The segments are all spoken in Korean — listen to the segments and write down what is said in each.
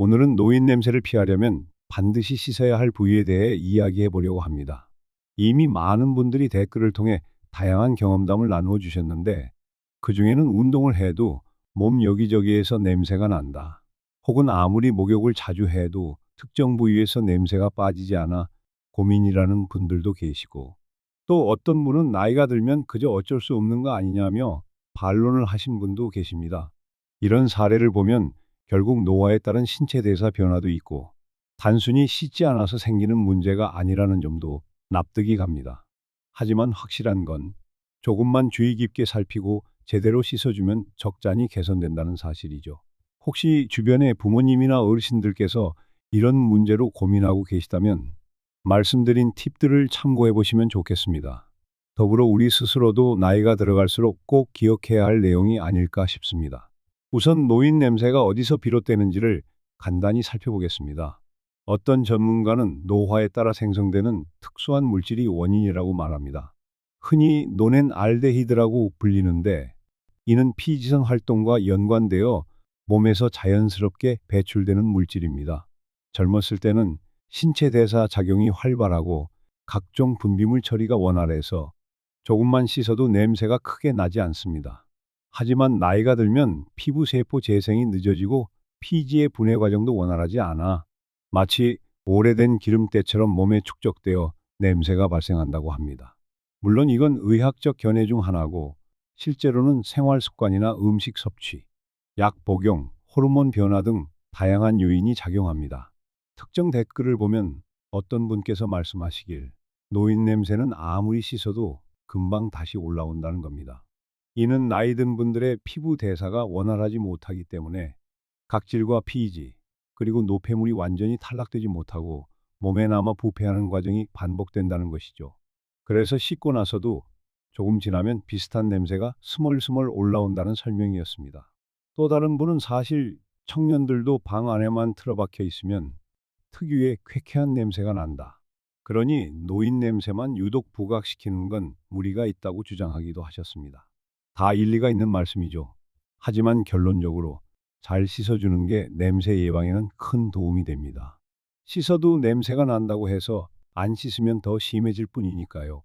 오늘은 노인 냄새를 피하려면 반드시 씻어야 할 부위에 대해 이야기해 보려고 합니다. 이미 많은 분들이 댓글을 통해 다양한 경험담을 나누어 주셨는데, 그중에는 운동을 해도 몸 여기저기에서 냄새가 난다, 혹은 아무리 목욕을 자주 해도 특정 부위에서 냄새가 빠지지 않아 고민이라는 분들도 계시고, 또 어떤 분은 나이가 들면 그저 어쩔 수 없는 거 아니냐며 반론을 하신 분도 계십니다. 이런 사례를 보면 결국 노화에 따른 신체 대사 변화도 있고, 단순히 씻지 않아서 생기는 문제가 아니라는 점도 납득이 갑니다. 하지만 확실한 건 조금만 주의 깊게 살피고 제대로 씻어주면 적잖이 개선된다는 사실이죠. 혹시 주변에 부모님이나 어르신들께서 이런 문제로 고민하고 계시다면 말씀드린 팁들을 참고해 보시면 좋겠습니다. 더불어 우리 스스로도 나이가 들어갈수록 꼭 기억해야 할 내용이 아닐까 싶습니다. 우선 노인 냄새가 어디서 비롯되는지를 간단히 살펴보겠습니다. 어떤 전문가는 노화에 따라 생성되는 특수한 물질이 원인이라고 말합니다. 흔히 노넨알데히드라고 불리는데, 이는 피지선 활동과 연관되어 몸에서 자연스럽게 배출되는 물질입니다. 젊었을 때는 신체 대사 작용이 활발하고 각종 분비물 처리가 원활해서 조금만 씻어도 냄새가 크게 나지 않습니다. 하지만 나이가 들면 피부 세포 재생이 늦어지고 피지의 분해 과정도 원활하지 않아 마치 오래된 기름때처럼 몸에 축적되어 냄새가 발생한다고 합니다. 물론 이건 의학적 견해 중 하나고, 실제로는 생활 습관이나 음식 섭취, 약 복용, 호르몬 변화 등 다양한 요인이 작용합니다. 특정 댓글을 보면 어떤 분께서 말씀하시길, 노인 냄새는 아무리 씻어도 금방 다시 올라온다는 겁니다. 이는 나이 든 분들의 피부 대사가 원활하지 못하기 때문에 각질과 피지, 그리고 노폐물이 완전히 탈락되지 못하고 몸에 남아 부패하는 과정이 반복된다는 것이죠. 그래서 씻고 나서도 조금 지나면 비슷한 냄새가 스멀스멀 올라온다는 설명이었습니다. 또 다른 분은 사실 청년들도 방 안에만 틀어박혀 있으면 특유의 쾌쾌한 냄새가 난다, 그러니 노인 냄새만 유독 부각시키는 건 무리가 있다고 주장하기도 하셨습니다. 다 일리가 있는 말씀이죠. 하지만 결론적으로 잘 씻어주는 게 냄새 예방에는 큰 도움이 됩니다. 씻어도 냄새가 난다고 해서 안 씻으면 더 심해질 뿐이니까요.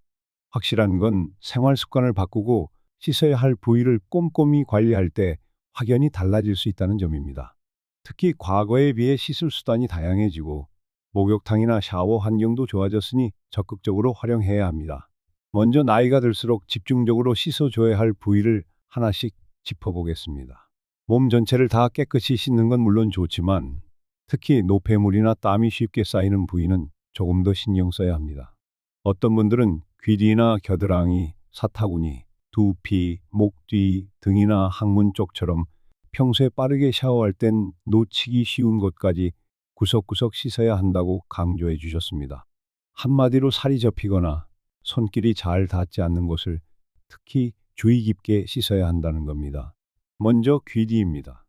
확실한 건 생활 습관을 바꾸고 씻어야 할 부위를 꼼꼼히 관리할 때 확연히 달라질 수 있다는 점입니다. 특히 과거에 비해 씻을 수단이 다양해지고 목욕탕이나 샤워 환경도 좋아졌으니 적극적으로 활용해야 합니다. 먼저 나이가 들수록 집중적으로 씻어줘야 할 부위를 하나씩 짚어보겠습니다. 몸 전체를 다 깨끗이 씻는 건 물론 좋지만, 특히 노폐물이나 땀이 쉽게 쌓이는 부위는 조금 더 신경 써야 합니다. 어떤 분들은 귀 뒤나 겨드랑이, 사타구니, 두피, 목 뒤, 등이나 항문 쪽처럼 평소에 빠르게 샤워할 땐 놓치기 쉬운 곳까지 구석구석 씻어야 한다고 강조해 주셨습니다. 한마디로 살이 접히거나 손길이 잘 닿지 않는 곳을 특히 주의 깊게 씻어야 한다는 겁니다. 먼저 귀 뒤입니다.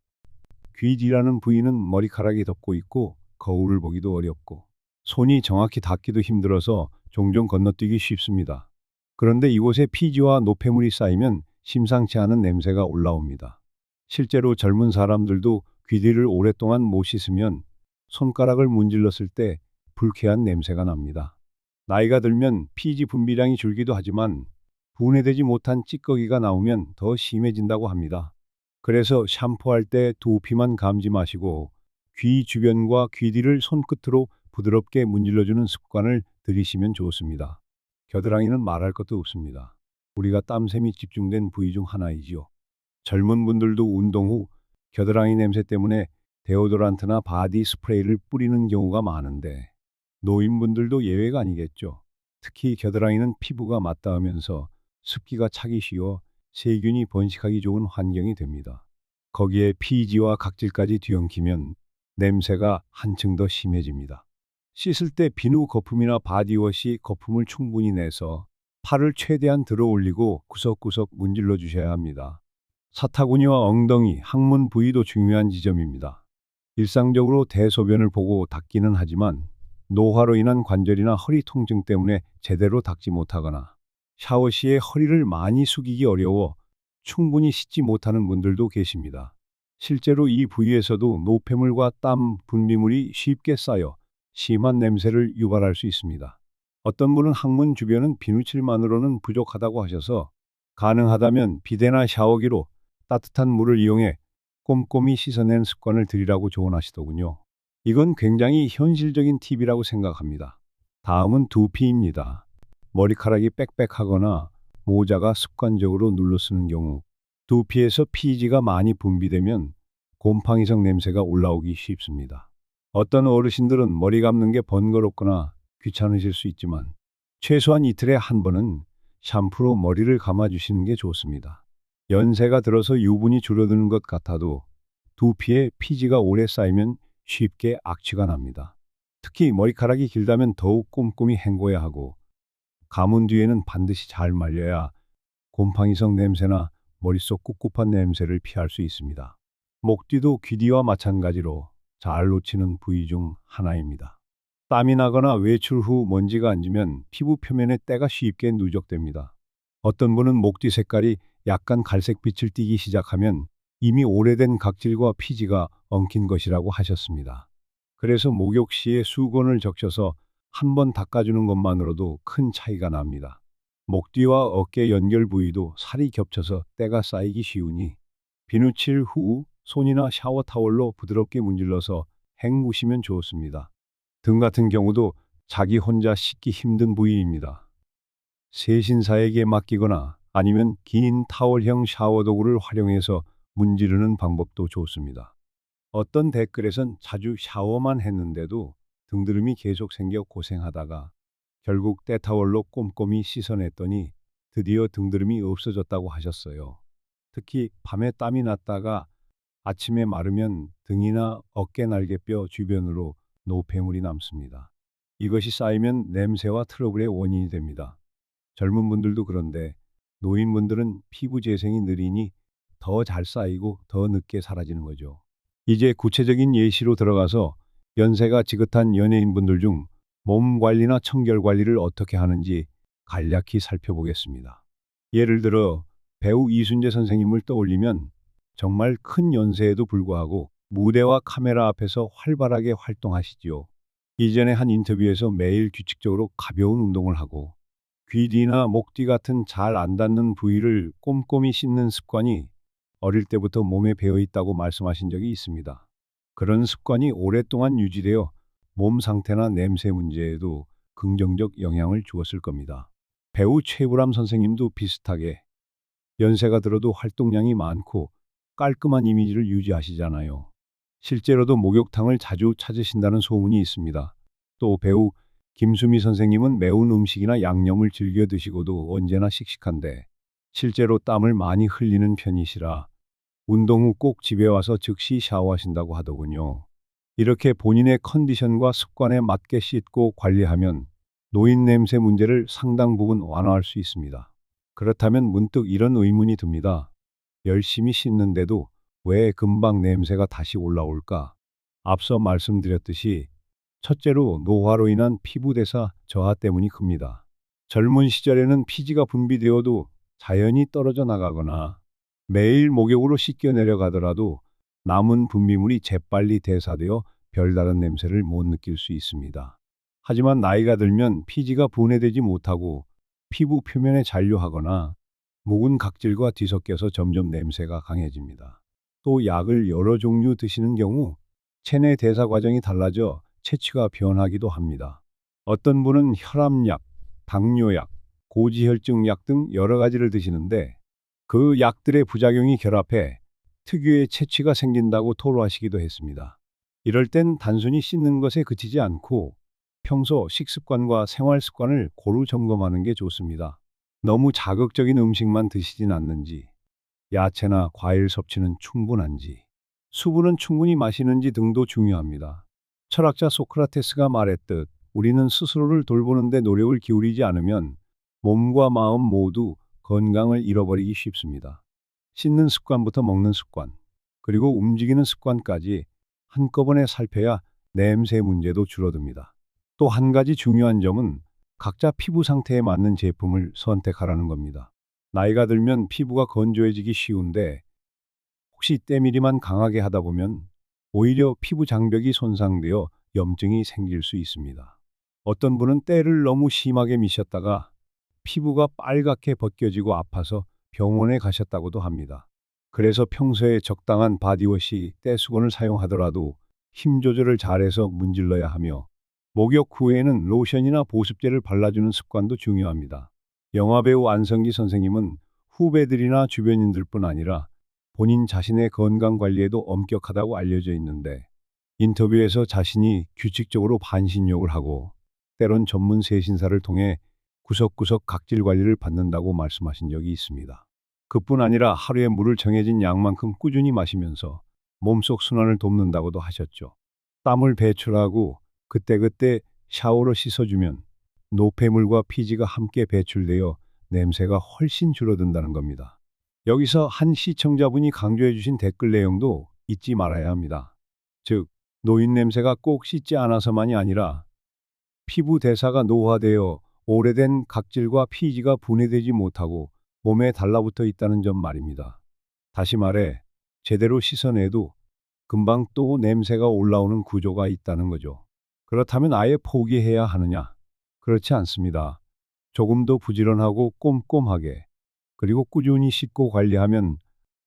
귀 뒤라는 부위는 머리카락이 덮고 있고 거울을 보기도 어렵고 손이 정확히 닿기도 힘들어서 종종 건너뛰기 쉽습니다. 그런데 이곳에 피지와 노폐물이 쌓이면 심상치 않은 냄새가 올라옵니다. 실제로 젊은 사람들도 귀 뒤를 오랫동안 못 씻으면 손가락을 문질렀을 때 불쾌한 냄새가 납니다. 나이가 들면 피지 분비량이 줄기도 하지만 분해되지 못한 찌꺼기가 나오면 더 심해진다고 합니다. 그래서 샴푸할 때 두피만 감지 마시고 귀 주변과 귀 뒤를 손끝으로 부드럽게 문질러주는 습관을 들이시면 좋습니다. 겨드랑이는 말할 것도 없습니다. 우리가 땀샘이 집중된 부위 중 하나이지요. 젊은 분들도 운동 후 겨드랑이 냄새 때문에 데오도란트나 바디 스프레이를 뿌리는 경우가 많은데, 노인분들도 예외가 아니겠죠. 특히 겨드랑이는 피부가 맞닿으면서 습기가 차기 쉬워 세균이 번식하기 좋은 환경이 됩니다. 거기에 피지와 각질까지 뒤엉키면 냄새가 한층 더 심해집니다. 씻을 때 비누 거품이나 바디워시 거품을 충분히 내서 팔을 최대한 들어 올리고 구석구석 문질러 주셔야 합니다. 사타구니와 엉덩이, 항문 부위도 중요한 지점입니다. 일상적으로 대소변을 보고 닦기는 하지만 노화로 인한 관절이나 허리 통증 때문에 제대로 닦지 못하거나 샤워 시에 허리를 많이 숙이기 어려워 충분히 씻지 못하는 분들도 계십니다. 실제로 이 부위에서도 노폐물과 땀, 분비물이 쉽게 쌓여 심한 냄새를 유발할 수 있습니다. 어떤 분은 항문 주변은 비누칠만으로는 부족하다고 하셔서 가능하다면 비데나 샤워기로 따뜻한 물을 이용해 꼼꼼히 씻어낸 습관을 들이라고 조언하시더군요. 이건 굉장히 현실적인 팁이라고 생각합니다. 다음은 두피입니다. 머리카락이 빽빽하거나 모자가 습관적으로 눌러 쓰는 경우 두피에서 피지가 많이 분비되면 곰팡이성 냄새가 올라오기 쉽습니다. 어떤 어르신들은 머리 감는 게 번거롭거나 귀찮으실 수 있지만 최소한 이틀에 한 번은 샴푸로 머리를 감아주시는 게 좋습니다. 연세가 들어서 유분이 줄어드는 것 같아도 두피에 피지가 오래 쌓이면 쉽게 악취가 납니다. 특히 머리카락이 길다면 더욱 꼼꼼히 헹궈야 하고 감은 뒤에는 반드시 잘 말려야 곰팡이성 냄새나 머릿속 꿉꿉한 냄새를 피할 수 있습니다. 목 뒤도 귀 뒤와 마찬가지로 잘 놓치는 부위 중 하나입니다. 땀이 나거나 외출 후 먼지가 앉으면 피부 표면에 때가 쉽게 누적됩니다. 어떤 분은 목 뒤 색깔이 약간 갈색빛을 띠기 시작하면 이미 오래된 각질과 피지가 엉킨 것이라고 하셨습니다. 그래서 목욕 시에 수건을 적셔서 한번 닦아주는 것만으로도 큰 차이가 납니다. 목 뒤와 어깨 연결 부위도 살이 겹쳐서 때가 쌓이기 쉬우니 비누칠 후 손이나 샤워 타월로 부드럽게 문질러서 헹구시면 좋습니다. 등 같은 경우도 자기 혼자 씻기 힘든 부위입니다. 세신사에게 맡기거나 아니면 긴 타월형 샤워 도구를 활용해서 문지르는 방법도 좋습니다. 어떤 댓글에선 자주 샤워만 했는데도 등드름이 계속 생겨 고생하다가 결국 때타월로 꼼꼼히 씻어냈더니 드디어 등드름이 없어졌다고 하셨어요. 특히 밤에 땀이 났다가 아침에 마르면 등이나 어깨 날개뼈 주변으로 노폐물이 남습니다. 이것이 쌓이면 냄새와 트러블의 원인이 됩니다. 젊은 분들도 그런데 노인분들은 피부 재생이 느리니 더 잘 쌓이고 더 늦게 사라지는 거죠. 이제 구체적인 예시로 들어가서 연세가 지긋한 연예인분들 중 몸 관리나 청결 관리를 어떻게 하는지 간략히 살펴보겠습니다. 예를 들어 배우 이순재 선생님을 떠올리면 정말 큰 연세에도 불구하고 무대와 카메라 앞에서 활발하게 활동하시지요. 이전에 한 인터뷰에서 매일 규칙적으로 가벼운 운동을 하고 귀 뒤나 목 뒤 같은 잘 안 닿는 부위를 꼼꼼히 씻는 습관이 어릴 때부터 몸에 배어 있다고 말씀하신 적이 있습니다. 그런 습관이 오랫동안 유지되어 몸 상태나 냄새 문제에도 긍정적 영향을 주었을 겁니다. 배우 최불암 선생님도 비슷하게 연세가 들어도 활동량이 많고 깔끔한 이미지를 유지하시잖아요. 실제로도 목욕탕을 자주 찾으신다는 소문이 있습니다. 또 배우 김수미 선생님은 매운 음식이나 양념을 즐겨 드시고도 언제나 씩씩한데 실제로 땀을 많이 흘리는 편이시라 운동 후 꼭 집에 와서 즉시 샤워하신다고 하더군요. 이렇게 본인의 컨디션과 습관에 맞게 씻고 관리하면 노인 냄새 문제를 상당 부분 완화할 수 있습니다. 그렇다면 문득 이런 의문이 듭니다. 열심히 씻는데도 왜 금방 냄새가 다시 올라올까? 앞서 말씀드렸듯이 첫째로 노화로 인한 피부 대사 저하 때문이 큽니다. 젊은 시절에는 피지가 분비되어도 자연히 떨어져 나가거나 매일 목욕으로 씻겨 내려가더라도 남은 분비물이 재빨리 대사되어 별다른 냄새를 못 느낄 수 있습니다. 하지만 나이가 들면 피지가 분해되지 못하고 피부 표면에 잔류하거나 묵은 각질과 뒤섞여서 점점 냄새가 강해집니다. 또 약을 여러 종류 드시는 경우 체내 대사 과정이 달라져 체취가 변하기도 합니다. 어떤 분은 혈압약, 당뇨약, 고지혈증 약 등 여러 가지를 드시는데 그 약들의 부작용이 결합해 특유의 체취가 생긴다고 토로하시기도 했습니다. 이럴 땐 단순히 씻는 것에 그치지 않고 평소 식습관과 생활 습관을 고루 점검하는 게 좋습니다. 너무 자극적인 음식만 드시진 않는지, 야채나 과일 섭취는 충분한지, 수분은 충분히 마시는지 등도 중요합니다. 철학자 소크라테스가 말했듯 우리는 스스로를 돌보는데 노력을 기울이지 않으면 몸과 마음 모두 건강을 잃어버리기 쉽습니다. 씻는 습관부터 먹는 습관, 그리고 움직이는 습관까지 한꺼번에 살펴야 냄새 문제도 줄어듭니다. 또 한 가지 중요한 점은 각자 피부 상태에 맞는 제품을 선택하라는 겁니다. 나이가 들면 피부가 건조해지기 쉬운데 혹시 때밀이만 강하게 하다 보면 오히려 피부 장벽이 손상되어 염증이 생길 수 있습니다. 어떤 분은 때를 너무 심하게 미셨다가 피부가 빨갛게 벗겨지고 아파서 병원에 가셨다고도 합니다. 그래서 평소에 적당한 바디워시, 때수건을 사용하더라도 힘 조절을 잘해서 문질러야 하며 목욕 후에는 로션이나 보습제를 발라주는 습관도 중요합니다. 영화배우 안성기 선생님은 후배들이나 주변인들뿐 아니라 본인 자신의 건강 관리에도 엄격하다고 알려져 있는데 인터뷰에서 자신이 규칙적으로 반신욕을 하고 때론 전문 세신사를 통해 구석구석 각질 관리를 받는다고 말씀하신 적이 있습니다. 그뿐 아니라 하루에 물을 정해진 양만큼 꾸준히 마시면서 몸속 순환을 돕는다고도 하셨죠. 땀을 배출하고 그때그때 샤워로 씻어주면 노폐물과 피지가 함께 배출되어 냄새가 훨씬 줄어든다는 겁니다. 여기서 한 시청자분이 강조해 주신 댓글 내용도 잊지 말아야 합니다. 즉, 노인 냄새가 꼭 씻지 않아서만이 아니라 피부 대사가 노화되어 오래된 각질과 피지가 분해되지 못하고 몸에 달라붙어 있다는 점 말입니다. 다시 말해, 제대로 씻어내도 금방 또 냄새가 올라오는 구조가 있다는 거죠. 그렇다면 아예 포기해야 하느냐? 그렇지 않습니다. 조금 더 부지런하고 꼼꼼하게, 그리고 꾸준히 씻고 관리하면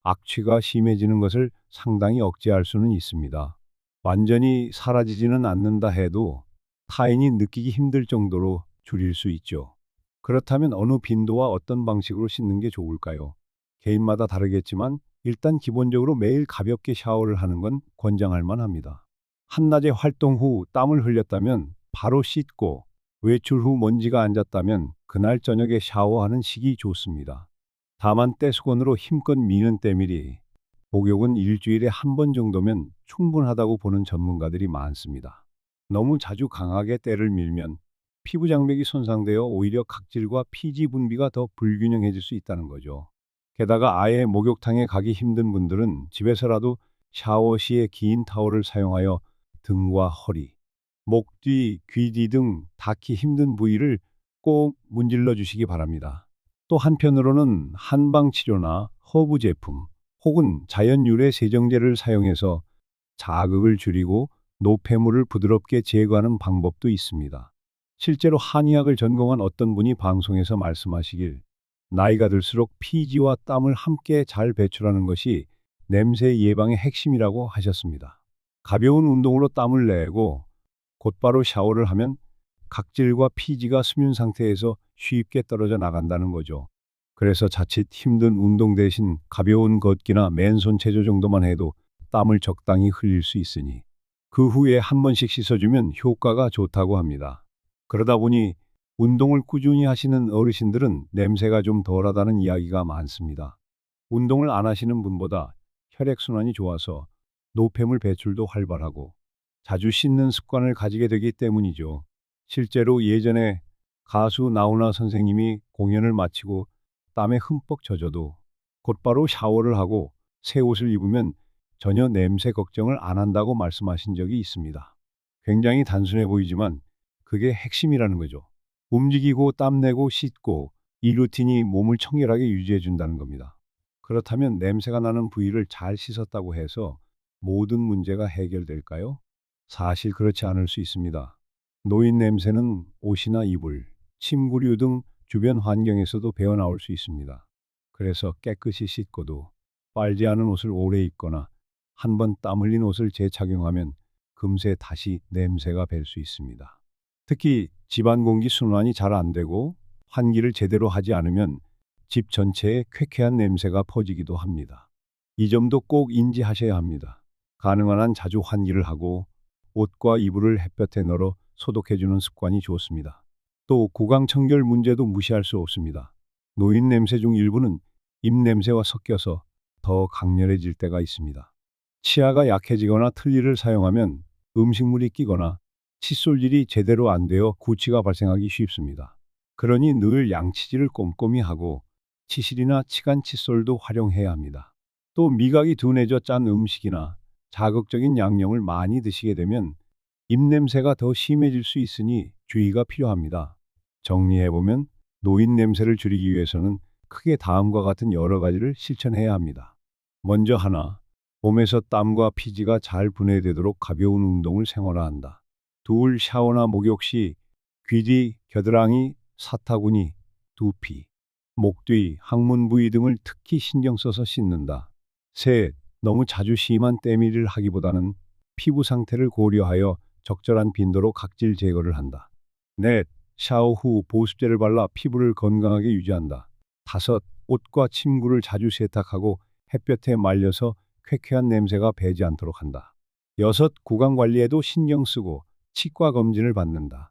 악취가 심해지는 것을 상당히 억제할 수는 있습니다. 완전히 사라지지는 않는다 해도 타인이 느끼기 힘들 정도로 줄일 수 있죠. 그렇다면 어느 빈도와 어떤 방식으로 씻는 게 좋을까요? 개인마다 다르겠지만 일단 기본적으로 매일 가볍게 샤워를 하는 건 권장할 만합니다. 한낮에 활동 후 땀을 흘렸다면 바로 씻고 외출 후 먼지가 앉았다면 그날 저녁에 샤워하는 식이 좋습니다. 다만 떼수건으로 힘껏 미는 때밀이 목욕은 일주일에 한 번 정도면 충분하다고 보는 전문가들이 많습니다. 너무 자주 강하게 때를 밀면 피부 장벽이 손상되어 오히려 각질과 피지 분비가 더 불균형해질 수 있다는 거죠. 게다가 아예 목욕탕에 가기 힘든 분들은 집에서라도 샤워 시에 긴 타월을 사용하여 등과 허리, 목 뒤, 귀 뒤 등 닿기 힘든 부위를 꼭 문질러 주시기 바랍니다. 또 한편으로는 한방 치료나 허브 제품 혹은 자연 유래 세정제를 사용해서 자극을 줄이고 노폐물을 부드럽게 제거하는 방법도 있습니다. 실제로 한의학을 전공한 어떤 분이 방송에서 말씀하시길 나이가 들수록 피지와 땀을 함께 잘 배출하는 것이 냄새 예방의 핵심이라고 하셨습니다. 가벼운 운동으로 땀을 내고 곧바로 샤워를 하면 각질과 피지가 수면 상태에서 쉽게 떨어져 나간다는 거죠. 그래서 자칫 힘든 운동 대신 가벼운 걷기나 맨손 체조 정도만 해도 땀을 적당히 흘릴 수 있으니 그 후에 한 번씩 씻어주면 효과가 좋다고 합니다. 그러다 보니 운동을 꾸준히 하시는 어르신들은 냄새가 좀 덜하다는 이야기가 많습니다. 운동을 안 하시는 분보다 혈액순환이 좋아서 노폐물 배출도 활발하고 자주 씻는 습관을 가지게 되기 때문이죠. 실제로 예전에 가수 나훈아 선생님이 공연을 마치고 땀에 흠뻑 젖어도 곧바로 샤워를 하고 새 옷을 입으면 전혀 냄새 걱정을 안 한다고 말씀하신 적이 있습니다. 굉장히 단순해 보이지만 그게 핵심이라는 거죠. 움직이고 땀내고 씻고 이 루틴이 몸을 청결하게 유지해 준다는 겁니다. 그렇다면 냄새가 나는 부위를 잘 씻었다고 해서 모든 문제가 해결될까요? 사실 그렇지 않을 수 있습니다. 노인 냄새는 옷이나 이불, 침구류 등 주변 환경에서도 배어나올 수 있습니다. 그래서 깨끗이 씻고도 빨지 않은 옷을 오래 입거나 한 번 땀 흘린 옷을 재착용하면 금세 다시 냄새가 벨 수 있습니다. 특히 집안 공기 순환이 잘 안 되고 환기를 제대로 하지 않으면 집 전체에 쾌쾌한 냄새가 퍼지기도 합니다. 이 점도 꼭 인지하셔야 합니다. 가능한 한 자주 환기를 하고 옷과 이불을 햇볕에 널어 소독해주는 습관이 좋습니다. 또 구강청결 문제도 무시할 수 없습니다. 노인 냄새 중 일부는 입냄새와 섞여서 더 강렬해질 때가 있습니다. 치아가 약해지거나 틀니를 사용하면 음식물이 끼거나 칫솔질이 제대로 안 되어 구취가 발생하기 쉽습니다. 그러니 늘 양치질을 꼼꼼히 하고 치실이나 치간 칫솔도 활용해야 합니다. 또 미각이 둔해져 짠 음식이나 자극적인 양념을 많이 드시게 되면 입냄새가 더 심해질 수 있으니 주의가 필요합니다. 정리해보면 노인 냄새를 줄이기 위해서는 크게 다음과 같은 여러 가지를 실천해야 합니다. 먼저 하나, 몸에서 땀과 피지가 잘 분해되도록 가벼운 운동을 생활화한다. 둘, 샤워나 목욕 시 귀 뒤, 겨드랑이, 사타구니, 두피, 목 뒤, 항문 부위 등을 특히 신경 써서 씻는다. 셋, 너무 자주 심한 때밀이를 하기보다는 피부 상태를 고려하여 적절한 빈도로 각질 제거를 한다. 넷, 샤워 후 보습제를 발라 피부를 건강하게 유지한다. 다섯, 옷과 침구를 자주 세탁하고 햇볕에 말려서 쾌쾌한 냄새가 배지 않도록 한다. 여섯, 구강 관리에도 신경 쓰고 치과 검진을 받는다.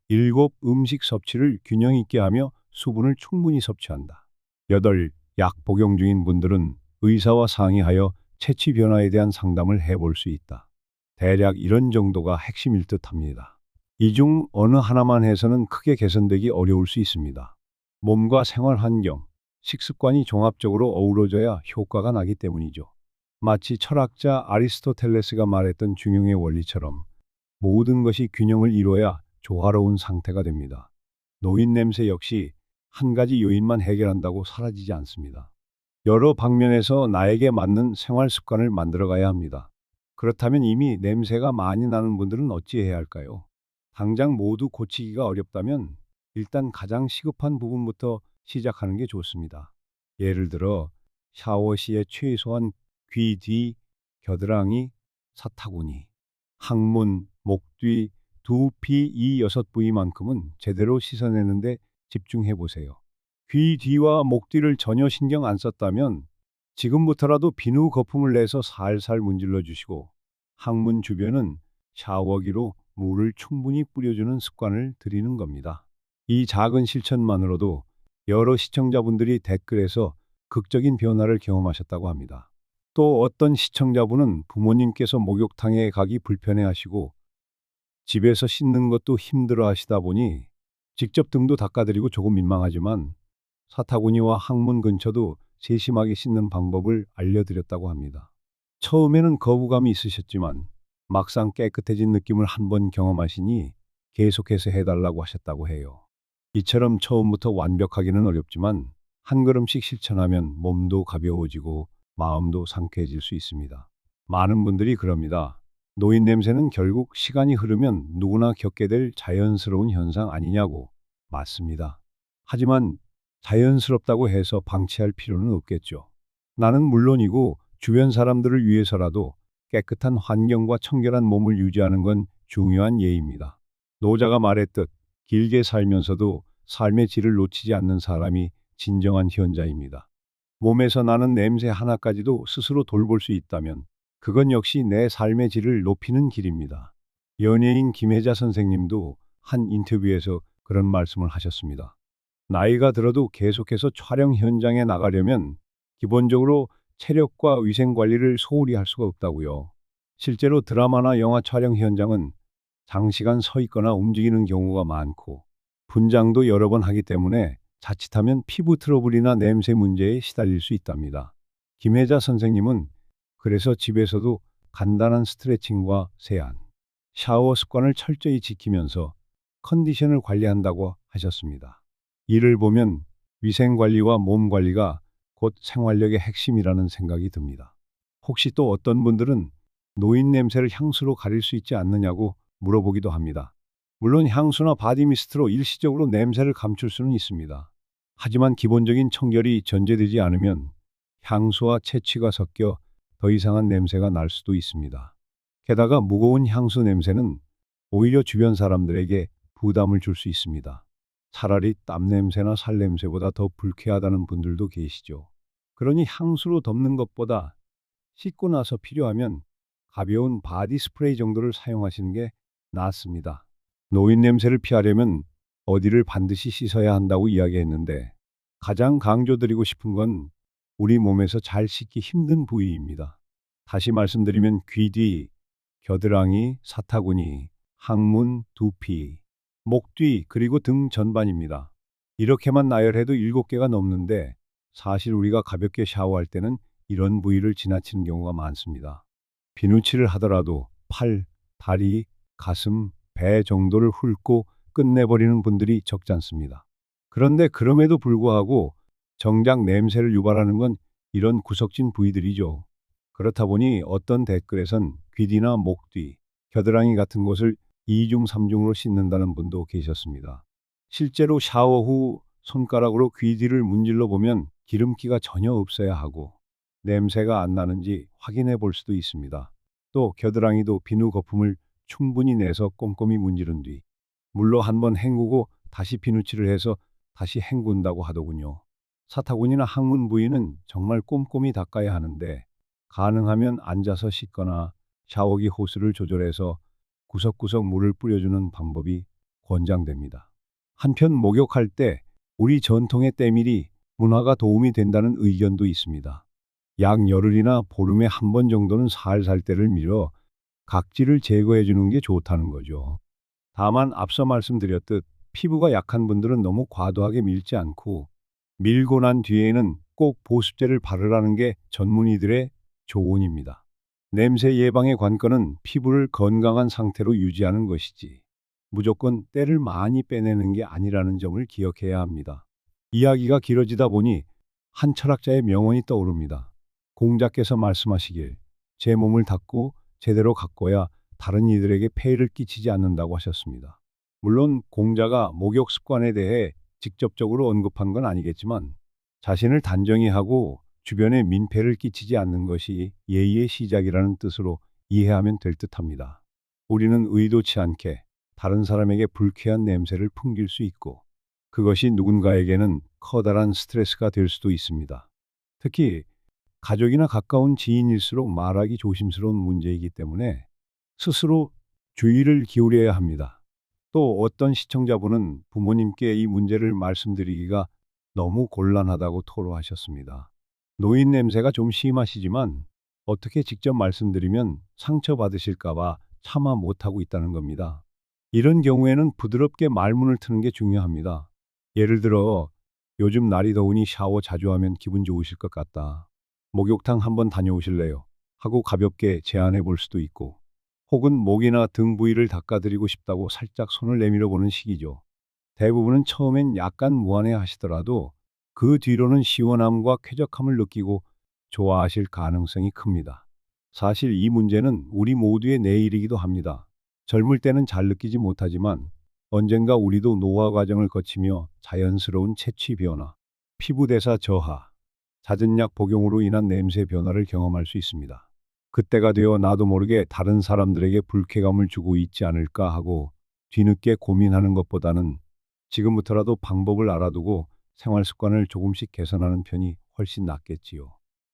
일곱, 음식 섭취를 균형 있게 하며 수분을 충분히 섭취한다. 여덟, 약 복용 중인 분들은 의사와 상의하여 체취 변화에 대한 상담을 해볼 수 있다. 대략 이런 정도가 핵심일 듯 합니다. 이 중 어느 하나만 해서는 크게 개선되기 어려울 수 있습니다. 몸과 생활 환경, 식습관이 종합적으로 어우러져야 효과가 나기 때문이죠. 마치 철학자 아리스토텔레스가 말했던 중용의 원리처럼 모든 것이 균형을 이루어야 조화로운 상태가 됩니다. 노인 냄새 역시 한 가지 요인만 해결한다고 사라지지 않습니다. 여러 방면에서 나에게 맞는 생활 습관을 만들어가야 합니다. 그렇다면 이미 냄새가 많이 나는 분들은 어찌해야 할까요? 당장 모두 고치기가 어렵다면 일단 가장 시급한 부분부터 시작하는 게 좋습니다. 예를 들어 샤워 시에 최소한 귀 뒤, 겨드랑이, 사타구니, 항문, 목 뒤, 두피 이 6부위만큼은 제대로 씻어내는데 집중해 보세요. 귀 뒤와 목 뒤를 전혀 신경 안 썼다면 지금부터라도 비누 거품을 내서 살살 문질러 주시고 항문 주변은 샤워기로 물을 충분히 뿌려주는 습관을 들이는 겁니다. 이 작은 실천만으로도 여러 시청자분들이 댓글에서 극적인 변화를 경험하셨다고 합니다. 또 어떤 시청자분은 부모님께서 목욕탕에 가기 불편해하시고 집에서 씻는 것도 힘들어 하시다 보니 직접 등도 닦아드리고 조금 민망하지만 사타구니와 항문 근처도 세심하게 씻는 방법을 알려드렸다고 합니다. 처음에는 거부감이 있으셨지만 막상 깨끗해진 느낌을 한번 경험하시니 계속해서 해달라고 하셨다고 해요. 이처럼 처음부터 완벽하기는 어렵지만 한 걸음씩 실천하면 몸도 가벼워지고 마음도 상쾌해질 수 있습니다. 많은 분들이 그럽니다. 노인 냄새는 결국 시간이 흐르면 누구나 겪게 될 자연스러운 현상 아니냐고. 맞습니다. 하지만 자연스럽다고 해서 방치할 필요는 없겠죠. 나는 물론이고 주변 사람들을 위해서라도 깨끗한 환경과 청결한 몸을 유지하는 건 중요한 예입니다. 노자가 말했듯 길게 살면서도 삶의 질을 놓치지 않는 사람이 진정한 현자입니다. 몸에서 나는 냄새 하나까지도 스스로 돌볼 수 있다면 그건 역시 내 삶의 질을 높이는 길입니다. 연예인 김혜자 선생님도 한 인터뷰에서 그런 말씀을 하셨습니다. 나이가 들어도 계속해서 촬영 현장에 나가려면 기본적으로 체력과 위생 관리를 소홀히 할 수가 없다고요. 실제로 드라마나 영화 촬영 현장은 장시간 서 있거나 움직이는 경우가 많고 분장도 여러 번 하기 때문에 자칫하면 피부 트러블이나 냄새 문제에 시달릴 수 있답니다. 김혜자 선생님은 그래서 집에서도 간단한 스트레칭과 세안, 샤워 습관을 철저히 지키면서 컨디션을 관리한다고 하셨습니다. 이를 보면 위생 관리와 몸 관리가 곧 생활력의 핵심이라는 생각이 듭니다. 혹시 또 어떤 분들은 노인 냄새를 향수로 가릴 수 있지 않느냐고 물어보기도 합니다. 물론 향수나 바디미스트로 일시적으로 냄새를 감출 수는 있습니다. 하지만 기본적인 청결이 전제되지 않으면 향수와 채취가 섞여 더 이상한 냄새가 날 수도 있습니다. 게다가 무거운 향수 냄새는 오히려 주변 사람들에게 부담을 줄 수 있습니다. 차라리 땀 냄새나 살 냄새보다 더 불쾌하다는 분들도 계시죠. 그러니 향수로 덮는 것보다 씻고 나서 필요하면 가벼운 바디 스프레이 정도를 사용하시는 게 낫습니다. 노인 냄새를 피하려면 어디를 반드시 씻어야 한다고 이야기했는데 가장 강조드리고 싶은 건 우리 몸에서 잘 씻기 힘든 부위입니다. 다시 말씀드리면 귀 뒤, 겨드랑이, 사타구니, 항문, 두피, 목 뒤, 그리고 등 전반입니다. 이렇게만 나열해도 7개가 넘는데 사실 우리가 가볍게 샤워할 때는 이런 부위를 지나치는 경우가 많습니다. 비누칠을 하더라도 팔, 다리, 가슴, 배 정도를 훑고 끝내버리는 분들이 적지 않습니다. 그런데 그럼에도 불구하고 정작 냄새를 유발하는 건 이런 구석진 부위들이죠. 그렇다 보니 어떤 댓글에선 귀뒤나 목 뒤, 겨드랑이 같은 곳을 이중 삼중으로 씻는다는 분도 계셨습니다. 실제로 샤워 후 손가락으로 귀 뒤를 문질러 보면 기름기가 전혀 없어야 하고 냄새가 안 나는지 확인해 볼 수도 있습니다. 또 겨드랑이도 비누 거품을 충분히 내서 꼼꼼히 문지른 뒤 물로 한번 헹구고 다시 비누칠을 해서 다시 헹군다고 하더군요. 사타구니나 항문 부위는 정말 꼼꼼히 닦아야 하는데 가능하면 앉아서 씻거나 샤워기 호스를 조절해서 구석구석 물을 뿌려주는 방법이 권장됩니다. 한편 목욕할 때 우리 전통의 때밀이 문화가 도움이 된다는 의견도 있습니다. 약 열흘이나 보름에 한 번 정도는 살살 때를 밀어 각질을 제거해 주는 게 좋다는 거죠. 다만 앞서 말씀드렸듯 피부가 약한 분들은 너무 과도하게 밀지 않고 밀고 난 뒤에는 꼭 보습제를 바르라는 게 전문의들의 조언입니다. 냄새 예방의 관건은 피부를 건강한 상태로 유지하는 것이지 무조건 때를 많이 빼내는 게 아니라는 점을 기억해야 합니다. 이야기가 길어지다 보니 한 철학자의 명언이 떠오릅니다. 공자께서 말씀하시길 제 몸을 닦고 제대로 가꿔야 다른 이들에게 폐해를 끼치지 않는다고 하셨습니다. 물론 공자가 목욕 습관에 대해 직접적으로 언급한 건 아니겠지만 자신을 단정히 하고 주변에 민폐를 끼치지 않는 것이 예의의 시작이라는 뜻으로 이해하면 될 듯합니다. 우리는 의도치 않게 다른 사람에게 불쾌한 냄새를 풍길 수 있고 그것이 누군가에게는 커다란 스트레스가 될 수도 있습니다. 특히 가족이나 가까운 지인일수록 말하기 조심스러운 문제이기 때문에 스스로 주의를 기울여야 합니다. 또 어떤 시청자분은 부모님께 이 문제를 말씀드리기가 너무 곤란하다고 토로하셨습니다. 노인 냄새가 좀 심하시지만 어떻게 직접 말씀드리면 상처받으실까봐 참아 못하고 있다는 겁니다. 이런 경우에는 부드럽게 말문을 트는 게 중요합니다. 예를 들어, 요즘 날이 더우니 샤워 자주 하면 기분 좋으실 것 같다. 목욕탕 한번 다녀오실래요? 하고 가볍게 제안해 볼 수도 있고, 혹은 목이나 등 부위를 닦아드리고 싶다고 살짝 손을 내밀어 보는 식이죠. 대부분은 처음엔 약간 무안해 하시더라도 그 뒤로는 시원함과 쾌적함을 느끼고 좋아하실 가능성이 큽니다. 사실 이 문제는 우리 모두의 내일이기도 합니다. 젊을 때는 잘 느끼지 못하지만 언젠가 우리도 노화 과정을 거치며 자연스러운 채취 변화, 피부 대사 저하, 잦은 약 복용으로 인한 냄새 변화를 경험할 수 있습니다. 그때가 되어 나도 모르게 다른 사람들에게 불쾌감을 주고 있지 않을까 하고 뒤늦게 고민하는 것보다는 지금부터라도 방법을 알아두고 생활 습관을 조금씩 개선하는 편이 훨씬 낫겠지요.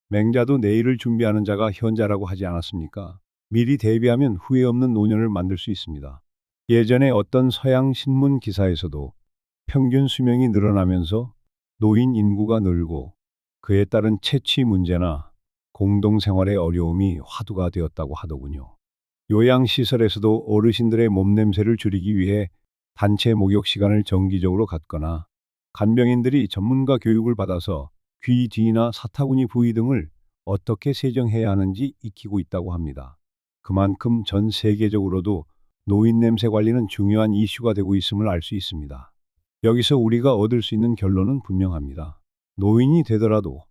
맹자도 내일을 준비하는 자가 현자라고 하지 않았습니까? 미리 대비하면 후회 없는 노년을 만들 수 있습니다. 예전에 어떤 서양 신문 기사에서도 평균 수명이 늘어나면서 노인 인구가 늘고 그에 따른 채취 문제나 공동생활의 어려움이 화두가 되었다고 하더군요. 요양시설에서도 어르신들의 몸냄새를 줄이기 위해 단체 목욕 시간을 정기적으로 갖거나 간병인들이 전문가 교육을 받아서 귀 뒤나 사타구니 부위 등을 어떻게 세정해야 하는지 익히고 있다고 합니다. 그만큼 전 세계적으로도 노인 냄새 관리는 중요한 이슈가 되고 있음을 알 수 있습니다. 여기서 우리가 얻을 수 있는 결론은 분명합니다. 노인이 되더라도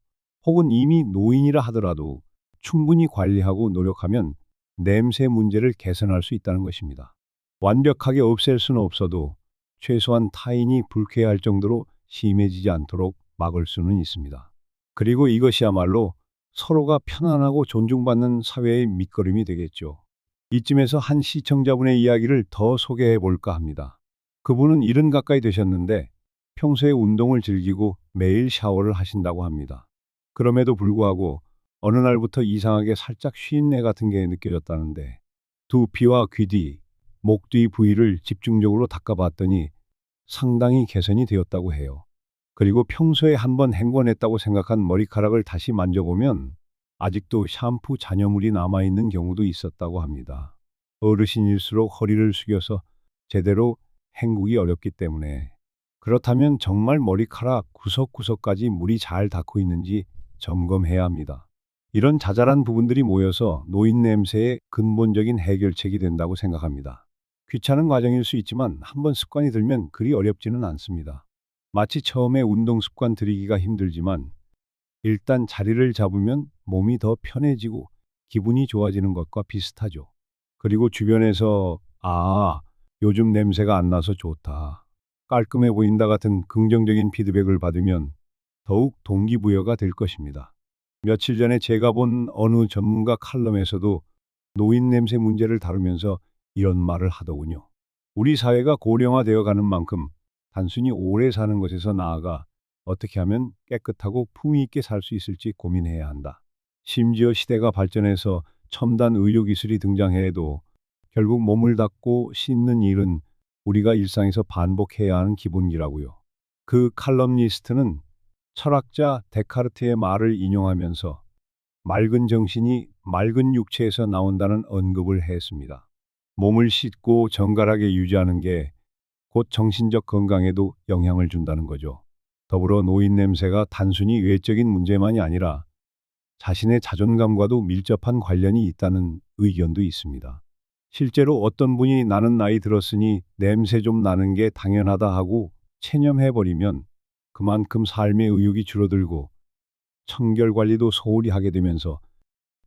혹은 이미 노인이라 하더라도 충분히 관리하고 노력하면 냄새 문제를 개선할 수 있다는 것입니다. 완벽하게 없앨 수는 없어도 최소한 타인이 불쾌할 정도로 심해지지 않도록 막을 수는 있습니다. 그리고 이것이야말로 서로가 편안하고 존중받는 사회의 밑거름이 되겠죠. 이쯤에서 한 시청자분의 이야기를 더 소개해 볼까 합니다. 그분은 70 가까이 되셨는데 평소에 운동을 즐기고 매일 샤워를 하신다고 합니다. 그럼에도 불구하고 어느 날부터 이상하게 살짝 쉰내 같은 게 느껴졌다는데 두피와 귀 뒤, 목 뒤 부위를 집중적으로 닦아봤더니 상당히 개선이 되었다고 해요. 그리고 평소에 한번 헹궈냈다고 생각한 머리카락을 다시 만져보면 아직도 샴푸 잔여물이 남아있는 경우도 있었다고 합니다. 어르신일수록 허리를 숙여서 제대로 헹구기 어렵기 때문에 그렇다면 정말 머리카락 구석구석까지 물이 잘 닿고 있는지 점검해야 합니다. 이런 자잘한 부분들이 모여서 노인 냄새의 근본적인 해결책이 된다고 생각합니다. 귀찮은 과정일 수 있지만 한번 습관이 들면 그리 어렵지는 않습니다. 마치 처음에 운동 습관 들이기가 힘들지만 일단 자리를 잡으면 몸이 더 편해지고 기분이 좋아지는 것과 비슷하죠. 그리고 주변에서 요즘 냄새가 안 나서 좋다, 깔끔해 보인다 같은 긍정적인 피드백을 받으면 더욱 동기부여가 될 것입니다. 며칠 전에 제가 본 어느 전문가 칼럼에서도 노인 냄새 문제를 다루면서 이런 말을 하더군요. 우리 사회가 고령화되어 가는 만큼 단순히 오래 사는 것에서 나아가 어떻게 하면 깨끗하고 품위 있게 살 수 있을지 고민해야 한다. 심지어 시대가 발전해서 첨단 의료기술이 등장해도 결국 몸을 닦고 씻는 일은 우리가 일상에서 반복해야 하는 기본이라고요. 그 칼럼니스트는 철학자 데카르트의 말을 인용하면서 맑은 정신이 맑은 육체에서 나온다는 언급을 했습니다. 몸을 씻고 정갈하게 유지하는 게 곧 정신적 건강에도 영향을 준다는 거죠. 더불어 노인 냄새가 단순히 외적인 문제만이 아니라 자신의 자존감과도 밀접한 관련이 있다는 의견도 있습니다. 실제로 어떤 분이 나는 나이 들었으니 냄새 좀 나는 게 당연하다 하고 체념해버리면 그만큼 삶의 의욕이 줄어들고 청결 관리도 소홀히 하게 되면서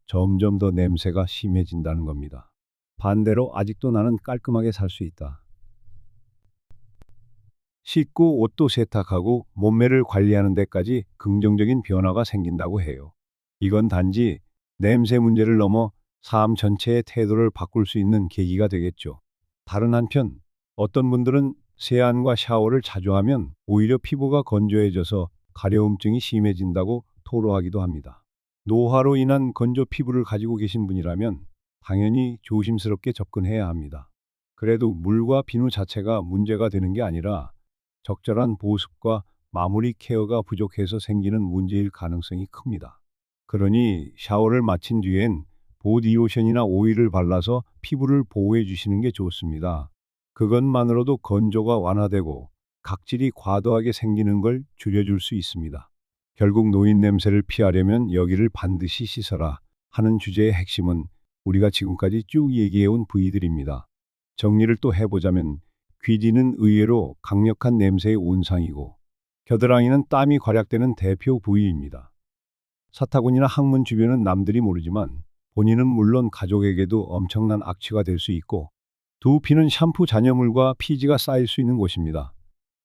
점점 더 냄새가 심해진다는 겁니다. 반대로 아직도 나는 깔끔하게 살 수 있다, 씻고 옷도 세탁하고 몸매를 관리하는 데까지 긍정적인 변화가 생긴다고 해요. 이건 단지 냄새 문제를 넘어 삶 전체의 태도를 바꿀 수 있는 계기가 되겠죠. 다른 한편 어떤 분들은 세안과 샤워를 자주 하면 오히려 피부가 건조해져서 가려움증이 심해진다고 토로하기도 합니다. 노화로 인한 건조 피부를 가지고 계신 분이라면 당연히 조심스럽게 접근해야 합니다. 그래도 물과 비누 자체가 문제가 되는 게 아니라 적절한 보습과 마무리 케어가 부족해서 생기는 문제일 가능성이 큽니다. 그러니 샤워를 마친 뒤엔 보디로션이나 오일을 발라서 피부를 보호해 주시는 게 좋습니다. 그것만으로도 건조가 완화되고 각질이 과도하게 생기는 걸 줄여줄 수 있습니다. 결국 노인 냄새를 피하려면 여기를 반드시 씻어라 하는 주제의 핵심은 우리가 지금까지 쭉 얘기해온 부위들입니다. 정리를 또 해보자면 귀지는 의외로 강력한 냄새의 온상이고 겨드랑이는 땀이 활약되는 대표 부위입니다. 사타구니나 항문 주변은 남들이 모르지만 본인은 물론 가족에게도 엄청난 악취가 될 수 있고, 두피는 샴푸 잔여물과 피지가 쌓일 수 있는 곳입니다.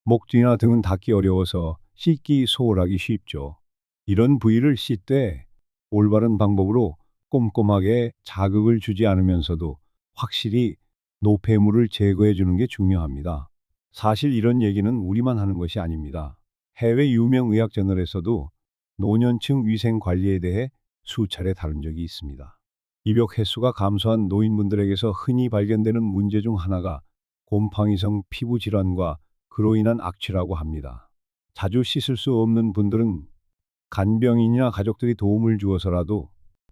목 뒤나 등은 닦기 어려워서 씻기 소홀하기 쉽죠. 이런 부위를 씻되 올바른 방법으로 꼼꼼하게 자극을 주지 않으면서도 확실히 노폐물을 제거해 주는 게 중요합니다. 사실 이런 얘기는 우리만 하는 것이 아닙니다. 해외 유명 의학 저널에서도 노년층 위생 관리에 대해 수차례 다룬 적이 있습니다. 입욕 횟수가 감소한 노인분들에게서 흔히 발견되는 문제 중 하나가 곰팡이성 피부 질환과 그로 인한 악취라고 합니다. 자주 씻을 수 없는 분들은 간병인이나 가족들이 도움을 주어서라도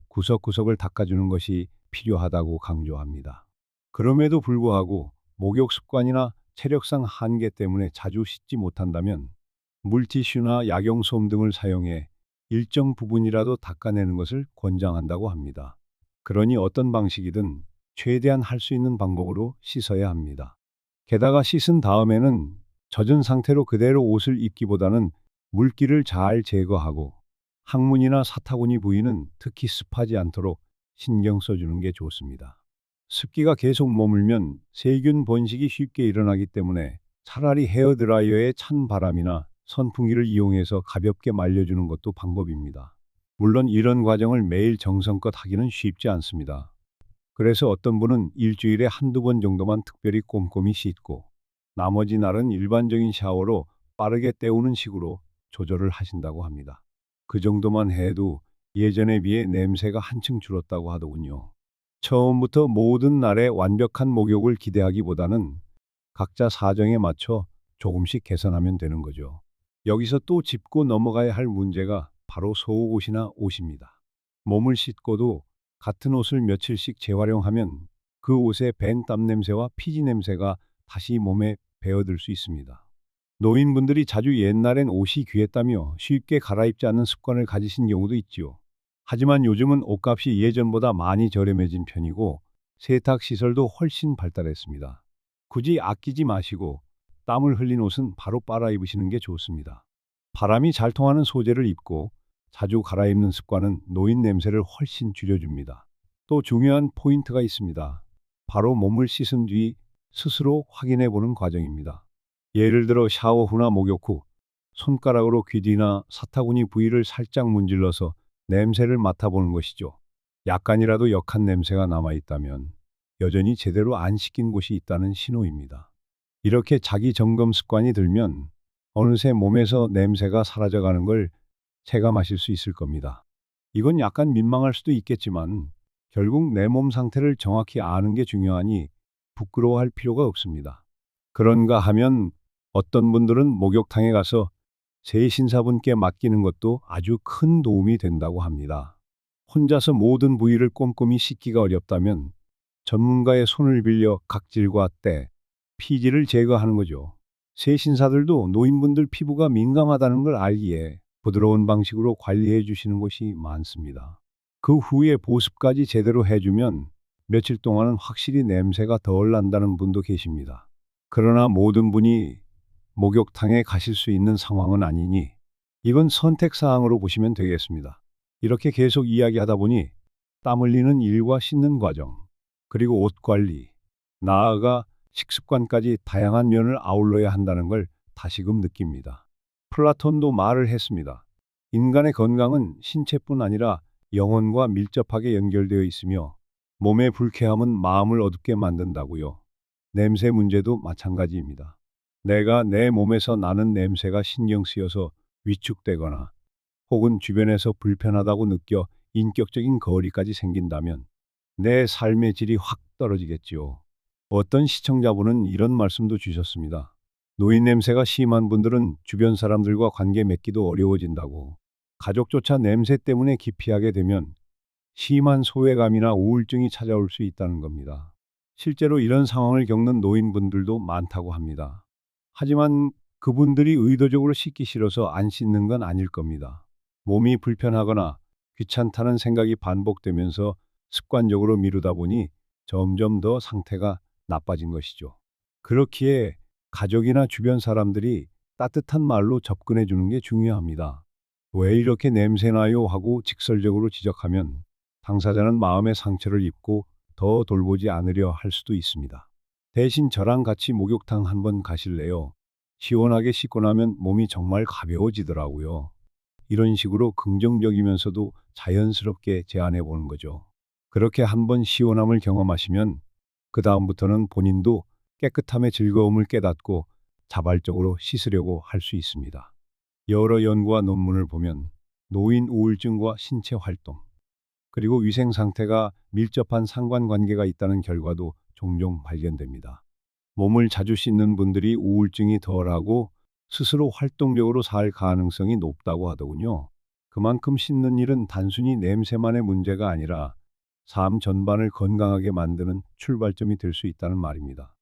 구석구석을 닦아주는 것이 필요하다고 강조합니다. 그럼에도 불구하고 목욕 습관이나 체력상 한계 때문에 자주 씻지 못한다면 물티슈나 약용솜 등을 사용해 일정 부분이라도 닦아내는 것을 권장한다고 합니다. 그러니 어떤 방식이든 최대한 할 수 있는 방법으로 씻어야 합니다. 게다가 씻은 다음에는 젖은 상태로 그대로 옷을 입기보다는 물기를 잘 제거하고 항문이나 사타구니 부위는 특히 습하지 않도록 신경 써주는 게 좋습니다. 습기가 계속 머물면 세균 번식이 쉽게 일어나기 때문에 차라리 헤어드라이어의 찬 바람이나 선풍기를 이용해서 가볍게 말려주는 것도 방법입니다. 물론 이런 과정을 매일 정성껏 하기는 쉽지 않습니다. 그래서 어떤 분은 일주일에 한두 번 정도만 특별히 꼼꼼히 씻고 나머지 날은 일반적인 샤워로 빠르게 때우는 식으로 조절을 하신다고 합니다. 그 정도만 해도 예전에 비해 냄새가 한층 줄었다고 하더군요. 처음부터 모든 날에 완벽한 목욕을 기대하기보다는 각자 사정에 맞춰 조금씩 개선하면 되는 거죠. 여기서 또 짚고 넘어가야 할 문제가 바로 속옷이나 옷입니다. 몸을 씻고도 같은 옷을 며칠씩 재활용하면 그 옷의 밴 땀 냄새와 피지 냄새가 다시 몸에 배어들 수 있습니다. 노인분들이 자주 옛날엔 옷이 귀했다며 쉽게 갈아입지 않는 습관을 가지신 경우도 있지요. 하지만 요즘은 옷값이 예전보다 많이 저렴해진 편이고 세탁 시설도 훨씬 발달했습니다. 굳이 아끼지 마시고 땀을 흘린 옷은 바로 빨아 입으시는 게 좋습니다. 바람이 잘 통하는 소재를 입고 자주 갈아입는 습관은 노인 냄새를 훨씬 줄여줍니다. 또 중요한 포인트가 있습니다. 바로 몸을 씻은 뒤 스스로 확인해 보는 과정입니다. 예를 들어 샤워 후나 목욕 후 손가락으로 귀 뒤나 사타구니 부위를 살짝 문질러서 냄새를 맡아보는 것이죠. 약간이라도 역한 냄새가 남아 있다면 여전히 제대로 안 씻긴 곳이 있다는 신호입니다. 이렇게 자기 점검 습관이 들면 어느새 몸에서 냄새가 사라져가는 걸 체감하실 수 있을 겁니다. 이건 약간 민망할 수도 있겠지만 결국 내 몸 상태를 정확히 아는 게 중요하니 부끄러워할 필요가 없습니다. 그런가 하면 어떤 분들은 목욕탕에 가서 새 신사분께 맡기는 것도 아주 큰 도움이 된다고 합니다. 혼자서 모든 부위를 꼼꼼히 씻기가 어렵다면 전문가의 손을 빌려 각질과 때, 피지를 제거하는 거죠. 새 신사들도 노인분들 피부가 민감하다는 걸 알기에 부드러운 방식으로 관리해 주시는 곳이 많습니다. 그 후에 보습까지 제대로 해주면 며칠 동안은 확실히 냄새가 덜 난다는 분도 계십니다. 그러나 모든 분이 목욕탕에 가실 수 있는 상황은 아니니 이건 선택사항으로 보시면 되겠습니다. 이렇게 계속 이야기하다 보니 땀 흘리는 일과 씻는 과정, 그리고 옷 관리, 나아가 식습관까지 다양한 면을 아울러야 한다는 걸 다시금 느낍니다. 플라톤도 말을 했습니다. 인간의 건강은 신체뿐 아니라 영혼과 밀접하게 연결되어 있으며 몸의 불쾌함은 마음을 어둡게 만든다고요. 냄새 문제도 마찬가지입니다. 내가 내 몸에서 나는 냄새가 신경 쓰여서 위축되거나 혹은 주변에서 불편하다고 느껴 인격적인 거리까지 생긴다면 내 삶의 질이 확 떨어지겠지요. 어떤 시청자분은 이런 말씀도 주셨습니다. 노인 냄새가 심한 분들은 주변 사람들과 관계 맺기도 어려워진다고. 가족조차 냄새 때문에 기피하게 되면 심한 소외감이나 우울증이 찾아올 수 있다는 겁니다. 실제로 이런 상황을 겪는 노인분들도 많다고 합니다. 하지만 그분들이 의도적으로 씻기 싫어서 안 씻는 건 아닐 겁니다. 몸이 불편하거나 귀찮다는 생각이 반복되면서 습관적으로 미루다 보니 점점 더 상태가 나빠진 것이죠. 그렇기에 가족이나 주변 사람들이 따뜻한 말로 접근해 주는 게 중요합니다. 왜 이렇게 냄새나요? 하고 직설적으로 지적하면 당사자는 마음의 상처를 입고 더 돌보지 않으려 할 수도 있습니다. 대신 저랑 같이 목욕탕 한번 가실래요? 시원하게 씻고 나면 몸이 정말 가벼워지더라고요. 이런 식으로 긍정적이면서도 자연스럽게 제안해 보는 거죠. 그렇게 한번 시원함을 경험하시면 그 다음부터는 본인도 깨끗함의 즐거움을 깨닫고 자발적으로 씻으려고 할 수 있습니다. 여러 연구와 논문을 보면 노인 우울증과 신체 활동, 그리고 위생 상태가 밀접한 상관관계가 있다는 결과도 종종 발견됩니다. 몸을 자주 씻는 분들이 우울증이 덜하고 스스로 활동적으로 살 가능성이 높다고 하더군요. 그만큼 씻는 일은 단순히 냄새만의 문제가 아니라 삶 전반을 건강하게 만드는 출발점이 될 수 있다는 말입니다.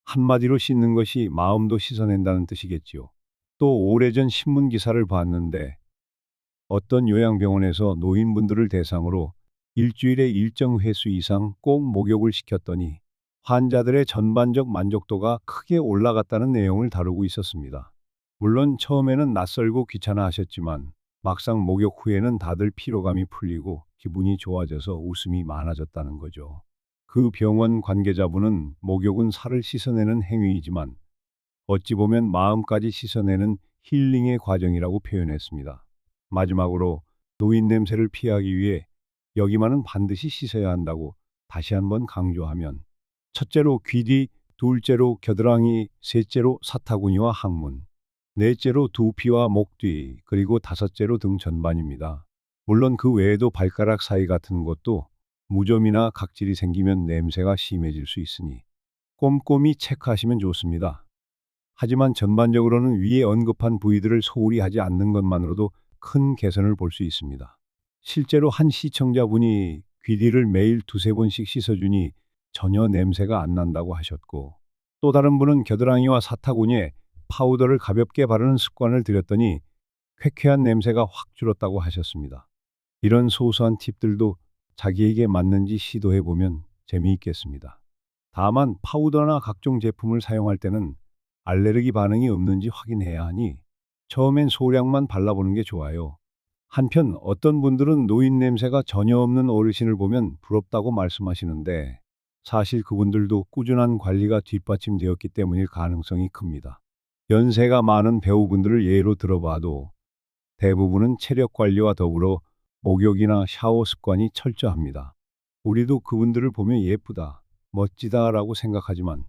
한마디로 씻는 것이 마음도 씻어낸다는 뜻이겠지요. 또 오래전 신문 기사를 봤는데 어떤 요양병원에서 노인분들을 대상으로 일주일에 일정 횟수 이상 꼭 목욕을 시켰더니 환자들의 전반적 만족도가 크게 올라갔다는 내용을 다루고 있었습니다. 물론 처음에는 낯설고 귀찮아 하셨지만 막상 목욕 후에는 다들 피로감이 풀리고 기분이 좋아져서 웃음이 많아졌다는 거죠. 그 병원 관계자분은 목욕은 살을 씻어내는 행위이지만 어찌 보면 마음까지 씻어내는 힐링의 과정이라고 표현했습니다. 마지막으로 노인 냄새를 피하기 위해 여기만은 반드시 씻어야 한다고 다시 한번 강조하면 첫째로 귀뒤, 둘째로 겨드랑이, 셋째로 사타구니와 항문, 넷째로 두피와 목 뒤, 그리고 다섯째로 등 전반입니다. 물론 그 외에도 발가락 사이 같은 곳도 무좀이나 각질이 생기면 냄새가 심해질 수 있으니 꼼꼼히 체크하시면 좋습니다. 하지만 전반적으로는 위에 언급한 부위들을 소홀히 하지 않는 것만으로도 큰 개선을 볼 수 있습니다. 실제로 한 시청자분이 귀 뒤를 매일 두세 번씩 씻어주니 전혀 냄새가 안 난다고 하셨고, 또 다른 분은 겨드랑이와 사타구니에 파우더를 가볍게 바르는 습관을 들였더니 쾌쾌한 냄새가 확 줄었다고 하셨습니다. 이런 소소한 팁들도 자기에게 맞는지 시도해 보면 재미있겠습니다. 다만 파우더나 각종 제품을 사용할 때는 알레르기 반응이 없는지 확인해야 하니 처음엔 소량만 발라보는 게 좋아요. 한편 어떤 분들은 노인 냄새가 전혀 없는 어르신을 보면 부럽다고 말씀하시는데 사실 그분들도 꾸준한 관리가 뒷받침되었기 때문일 가능성이 큽니다. 연세가 많은 배우분들을 예로 들어봐도 대부분은 체력 관리와 더불어 목욕이나 샤워 습관이 철저합니다. 우리도 그분들을 보면 예쁘다, 멋지다라고 생각하지만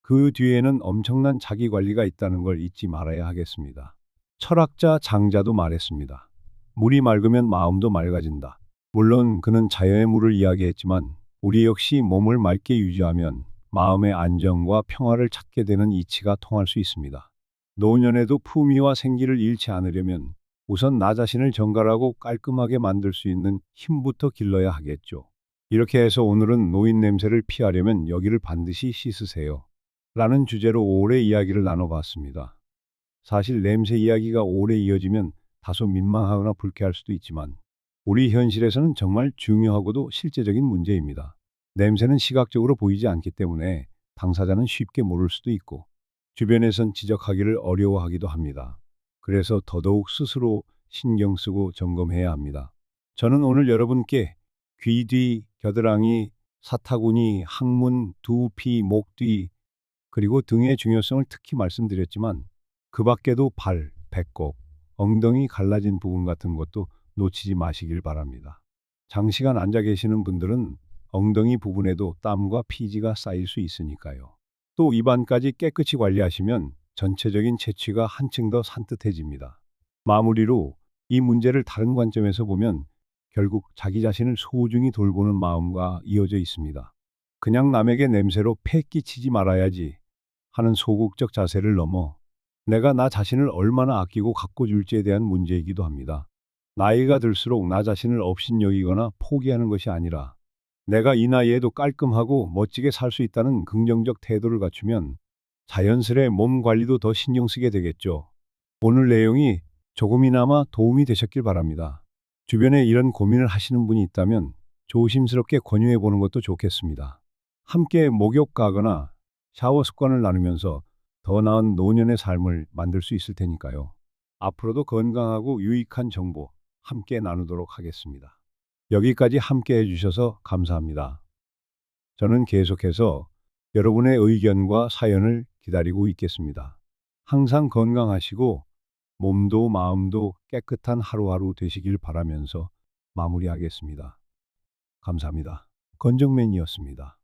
그 뒤에는 엄청난 자기 관리가 있다는 걸 잊지 말아야 하겠습니다. 철학자 장자도 말했습니다. 물이 맑으면 마음도 맑아진다. 물론 그는 자연의 물을 이야기했지만 우리 역시 몸을 맑게 유지하면 마음의 안정과 평화를 찾게 되는 이치가 통할 수 있습니다. 노년에도 품위와 생기를 잃지 않으려면 우선 나 자신을 정갈하고 깔끔하게 만들 수 있는 힘부터 길러야 하겠죠. 이렇게 해서 오늘은 노인 냄새를 피하려면 여기를 반드시 씻으세요. 라는 주제로 오래 이야기를 나눠봤습니다. 사실 냄새 이야기가 오래 이어지면 다소 민망하거나 불쾌할 수도 있지만 우리 현실에서는 정말 중요하고도 실제적인 문제입니다. 냄새는 시각적으로 보이지 않기 때문에 당사자는 쉽게 모를 수도 있고 주변에선 지적하기를 어려워하기도 합니다. 그래서 더더욱 스스로 신경 쓰고 점검해야 합니다. 저는 오늘 여러분께 귀 뒤, 겨드랑이, 사타구니, 항문, 두피, 목 뒤, 그리고 등의 중요성을 특히 말씀드렸지만 그 밖에도 발, 배꼽, 엉덩이 갈라진 부분 같은 것도 놓치지 마시길 바랍니다. 장시간 앉아 계시는 분들은 엉덩이 부분에도 땀과 피지가 쌓일 수 있으니까요. 또 입안까지 깨끗이 관리하시면 전체적인 채취가 한층 더 산뜻해집니다. 마무리로 이 문제를 다른 관점에서 보면 결국 자기 자신을 소중히 돌보는 마음과 이어져 있습니다. 그냥 남에게 냄새로 패 끼치지 말아야지 하는 소극적 자세를 넘어 내가 나 자신을 얼마나 아끼고 가꿔줄지에 대한 문제이기도 합니다. 나이가 들수록 나 자신을 업신여기거나 포기하는 것이 아니라 내가 이 나이에도 깔끔하고 멋지게 살 수 있다는 긍정적 태도를 갖추면 자연스레 몸 관리도 더 신경 쓰게 되겠죠. 오늘 내용이 조금이나마 도움이 되셨길 바랍니다. 주변에 이런 고민을 하시는 분이 있다면 조심스럽게 권유해 보는 것도 좋겠습니다. 함께 목욕 가거나 샤워 습관을 나누면서 더 나은 노년의 삶을 만들 수 있을 테니까요. 앞으로도 건강하고 유익한 정보 함께 나누도록 하겠습니다. 여기까지 함께 해주셔서 감사합니다. 저는 계속해서 여러분의 의견과 사연을 기다리고 있겠습니다. 항상 건강하시고 몸도 마음도 깨끗한 하루하루 되시길 바라면서 마무리하겠습니다. 감사합니다. 건정맨이었습니다.